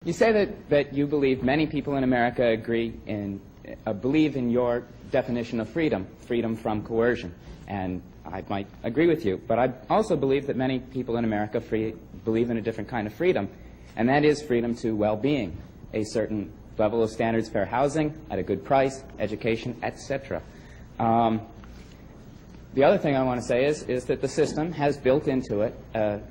You say that you believe many people in America believe in your definition of freedom, freedom from coercion. And I might agree with you, but I also believe that many people in America believe in a different kind of freedom, and that is freedom to well-being, a certain level of standards, fair housing, at a good price, education, etc. The other thing I want to say is that the system has built into it the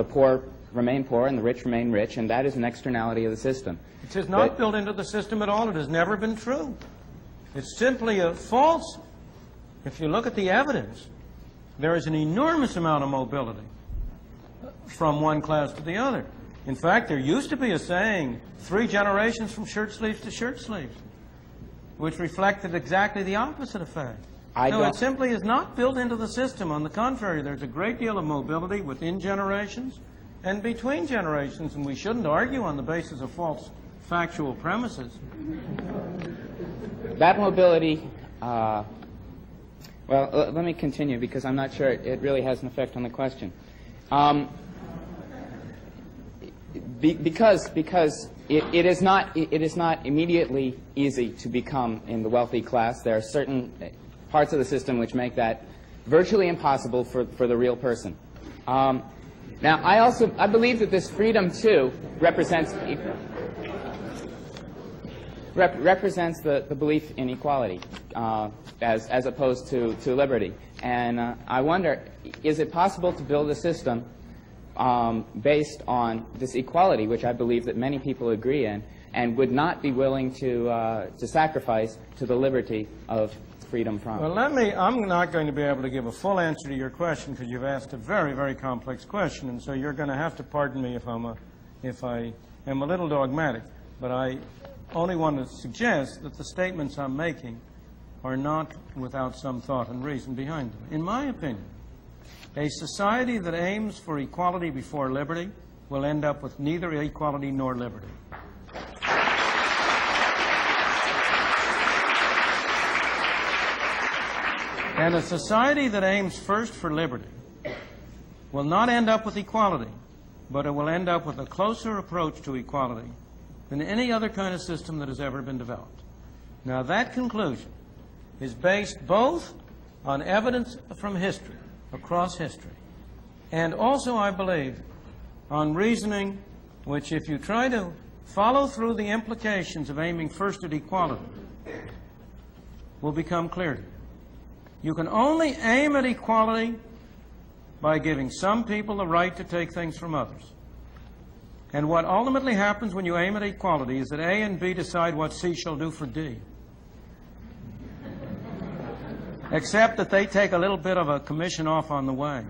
poor remain poor and the rich remain rich, and that is an externality of the system. It is not built into the system at all. It has never been true. It's simply a false. If you look at the evidence, there is an enormous amount of mobility from one class to the other. In fact, there used to be a saying, 3 generations from shirt sleeves to shirt sleeves, which reflected exactly the opposite effect. So it simply is not built into the system. On the contrary, there's a great deal of mobility within generations and between generations, and we shouldn't argue on the basis of false factual premises. That mobility, well, let me continue because I'm not sure it really has an effect on the question. Because it is not immediately easy to become in the wealthy class. There are certain parts of the system which make that virtually impossible for the real person. Now, I believe that this freedom too represents the belief in equality as opposed to liberty. And I wonder, is it possible to build a system based on this equality, which I believe that many people agree in, and would not be willing to sacrifice to the liberty of freedom from? Well, I'm not going to be able to give a full answer to your question because you've asked a very, very complex question, and so you're going to have to pardon me if I am a little dogmatic. But I only want to suggest that the statements I'm making are not without some thought and reason behind them. In my opinion, a society that aims for equality before liberty will end up with neither equality nor liberty. And a society that aims first for liberty will not end up with equality, but it will end up with a closer approach to equality than any other kind of system that has ever been developed. Now, that conclusion is based both on evidence from history, across history, and also, I believe, on reasoning which, if you try to follow through the implications of aiming first at equality, will become clear to you. You can only aim at equality by giving some people the right to take things from others. And what ultimately happens when you aim at equality is that A and B decide what C shall do for D. Except that they take a little bit of a commission off on the way.